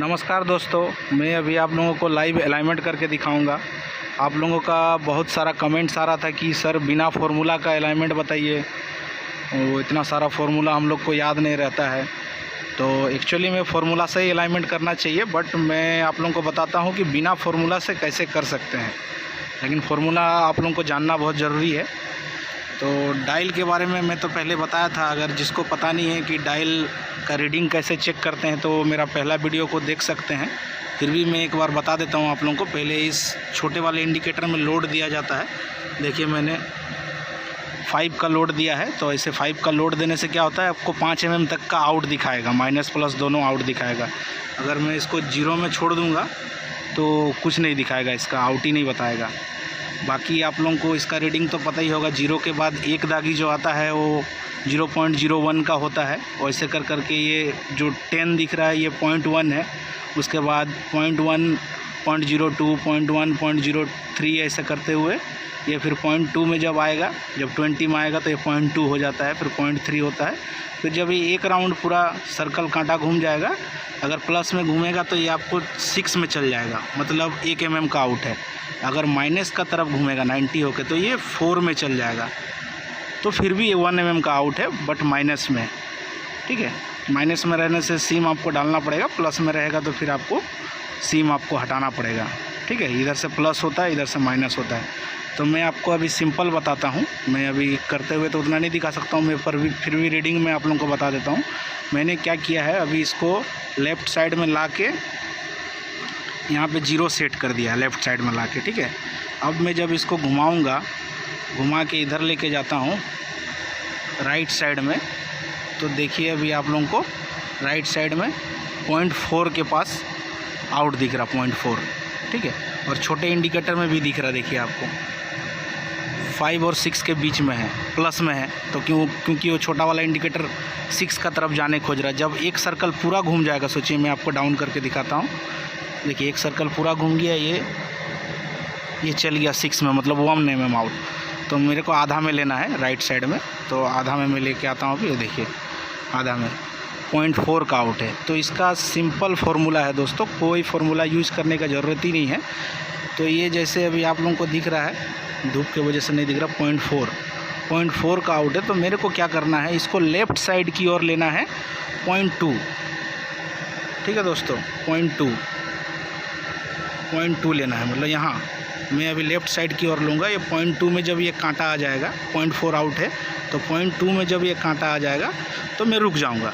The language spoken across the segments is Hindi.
नमस्कार दोस्तों, मैं अभी आप लोगों को लाइव अलाइनमेंट करके दिखाऊंगा। आप लोगों का बहुत सारा कमेंट्स आ रहा था कि सर बिना फार्मूला का अलाइनमेंट बताइए। वो इतना सारा फार्मूला हम लोग को याद नहीं रहता है, तो एक्चुअली में फार्मूला से ही अलाइनमेंट करना चाहिए, बट मैं आप लोगों को बताता हूँ कि बिना फार्मूला से कैसे कर सकते हैं। लेकिन फार्मूला आप लोगों को जानना बहुत ज़रूरी है। तो डायल के बारे में मैं तो पहले बताया था, अगर जिसको पता नहीं है कि डायल का रीडिंग कैसे चेक करते हैं तो मेरा पहला वीडियो को देख सकते हैं। फिर भी मैं एक बार बता देता हूं आप लोगों को। पहले इस छोटे वाले इंडिकेटर में लोड दिया जाता है। देखिए मैंने 5 का लोड दिया है, तो ऐसे 5 का लोड देने से क्या होता है, आपको 5 mm तक का आउट दिखाएगा, माइनस प्लस दोनों आउट दिखाएगा। अगर मैं इसको 0 में छोड़ दूँगा तो कुछ नहीं दिखाएगा, इसका आउट ही नहीं बताएगा। बाकी आप लोगों को इसका रीडिंग तो पता ही होगा, 0 के बाद एक दागी जो आता है वो 0.01 का होता है। वैसे कर करके ये जो 10 दिख रहा है ये 0.1 है, उसके बाद 0.1, 0.02, 0.1, 0.03 ऐसे करते हुए ये फिर 0.2 में जब आएगा, जब 20 में आएगा तो ये 0.2 हो जाता है, फिर 0.3 होता है। फिर जब ये एक राउंड पूरा सर्कल कांटा घूम जाएगा, अगर प्लस में घूमेगा तो ये आपको 6 में चल जाएगा, मतलब 1 mm का आउट है। अगर माइनस का तरफ घूमेगा 90 होके तो ये 4 में चल जाएगा, तो फिर भी ये 1 mm का आउट है, बट माइनस में। ठीक है, माइनस में रहने से सीम आपको डालना पड़ेगा, प्लस में रहेगा तो फिर आपको सीम आपको हटाना पड़ेगा। ठीक है, इधर से प्लस होता है, इधर से माइनस होता है। तो मैं आपको अभी सिंपल बताता हूँ। मैं अभी करते हुए तो उतना नहीं दिखा सकता हूँ मैं, पर भी फिर भी रीडिंग में आप लोगों को बता देता हूँ। मैंने क्या किया है, अभी इसको लेफ़्ट साइड में ला के यहाँ पे 0 सेट कर दिया है, लेफ़्ट साइड में ला के। ठीक है, अब मैं जब इसको घुमाऊँगा, घुमा के इधर लेके जाता हूँ राइट साइड में, तो देखिए अभी आप लोगों को राइट साइड में 0.4 के पास आउट दिख रहा, 0.4। ठीक है, और छोटे इंडिकेटर में भी दिख रहा, देखिए आपको 5 और 6 के बीच में है, प्लस में है। तो क्योंकि वो छोटा वाला इंडिकेटर 6 का तरफ जाने खोज रहा है। जब एक सर्कल पूरा घूम जाएगा, सोचिए मैं आपको डाउन करके दिखाता हूँ। देखिए एक सर्कल पूरा घूम गया, ये चल गया 6 में, मतलब 1 mm आउट। तो मेरे को आधा में लेना है राइट साइड में, तो आधा में मैं लेके आता हूँ। अभी ये देखिए आधा में 0.4 का आउट है। तो इसका सिंपल फार्मूला है दोस्तों, कोई फार्मूला यूज़ करने का ज़रूरत ही नहीं है। तो ये जैसे अभी आप लोगों को दिख रहा है, धूप की वजह से नहीं दिख रहा, 0.4 का आउट है। तो मेरे को क्या करना है, इसको लेफ़्ट साइड की ओर लेना है 0.2। ठीक है दोस्तों, 0.2 लेना है, मतलब यहाँ मैं अभी लेफ़्ट साइड की ओर लूँगा। ये 0.2 में जब ये कांटा आ जाएगा, 0.4 आउट है, तो 0.2 में जब ये कांटा आ जाएगा तो मैं रुक जाऊँगा।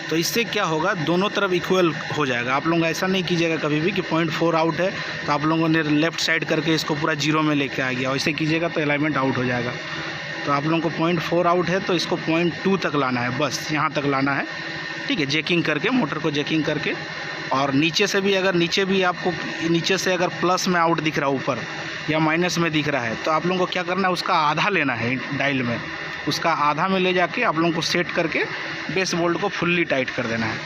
तो इससे क्या होगा, दोनों तरफ इक्वल हो जाएगा। आप लोग ऐसा नहीं कीजिएगा कभी भी कि 0.4 आउट है तो आप लोगों ने लेफ़्ट साइड करके इसको पूरा 0 में लेके आ गया, वैसे कीजिएगा तो अलाइनमेंट आउट हो जाएगा। तो आप लोगों को 0.4 आउट है तो इसको 0.2 तक लाना है, बस यहाँ तक लाना है। ठीक है, जैकिंग करके, मोटर को जैकिंग करके। और नीचे से भी, अगर नीचे भी आपको नीचे से अगर प्लस में आउट दिख रहा है ऊपर, या माइनस में दिख रहा है, तो आप लोगों को क्या करना है, उसका आधा लेना है डायल में। उसका आधा में ले जाके आप लोगों को सेट करके बेस बोल्ट को फुल्ली टाइट कर देना है।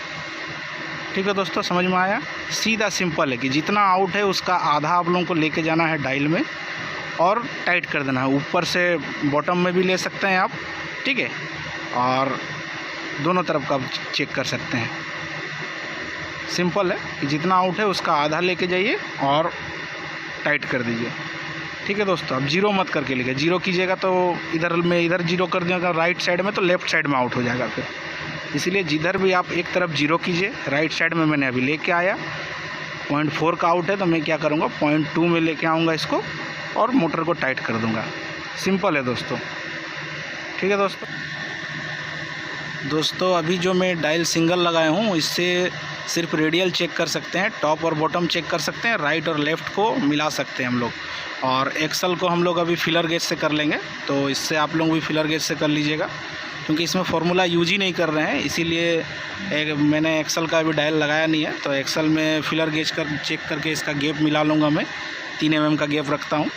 ठीक है दोस्तों, समझ में आया? सीधा सिंपल है कि जितना आउट है उसका आधा आप लोगों को लेके जाना है डायल में और टाइट कर देना है। ऊपर से बॉटम में भी ले सकते हैं आप। ठीक है, और दोनों तरफ का चेक कर सकते हैं। सिंपल है कि जितना आउट है उसका आधा लेके जाइए और टाइट कर दीजिए। ठीक है दोस्तों, अब 0 मत करके लिखिए। 0 कीजिएगा तो इधर 0 कर दूँगा राइट साइड में, तो लेफ़्ट साइड में आउट हो जाएगा फिर। इसलिए जिधर भी आप एक तरफ 0 कीजिए। राइट साइड में मैंने अभी लेके आया, 0.4 का आउट है, तो मैं क्या करूँगा, 0.2 में लेके आऊँगा इसको और मोटर को टाइट कर दूँगा। सिंपल है दोस्तों। ठीक है दोस्तों, अभी जो मैं डायल सिंगल लगाया हूँ, इससे सिर्फ रेडियल चेक कर सकते हैं, टॉप और बॉटम चेक कर सकते हैं, राइट और लेफ़्ट को मिला सकते हैं हम लोग। और एक्सल को हम लोग अभी फिलर गेज से कर लेंगे, तो इससे आप लोग भी फिलर गेज से कर लीजिएगा, क्योंकि इसमें फार्मूला यूज ही नहीं कर रहे हैं। इसीलिए मैंने एक्सल का अभी डायल लगाया नहीं है। तो एक्सल में फिलर गेज कर चेक करके इसका गैप मिला लूँगा मैं। 3 mm का गैप रखता हूँ,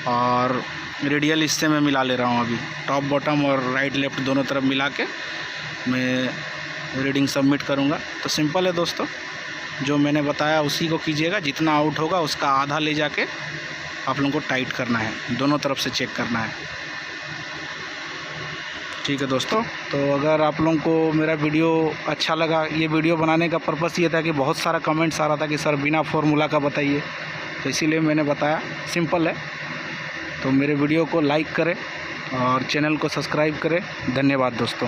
और रेडियल इससे मैं मिला ले रहा हूँ अभी। टॉप बॉटम और राइट लेफ़्ट दोनों तरफ मिला के मैं रीडिंग सबमिट करूँगा। तो सिंपल है दोस्तों, जो मैंने बताया उसी को कीजिएगा। जितना आउट होगा उसका आधा ले जाके आप लोगों को टाइट करना है, दोनों तरफ से चेक करना है। ठीक है दोस्तों, तो अगर आप लोगों को मेरा वीडियो अच्छा लगा, ये वीडियो बनाने का पर्पस ये था कि बहुत सारा कमेंट्स आ रहा था कि सर बिना फार्मूला का बताइए, तो इसीलिए मैंने बताया, सिंपल है। तो मेरे वीडियो को लाइक करें और चैनल को सब्सक्राइब करें। धन्यवाद दोस्तों।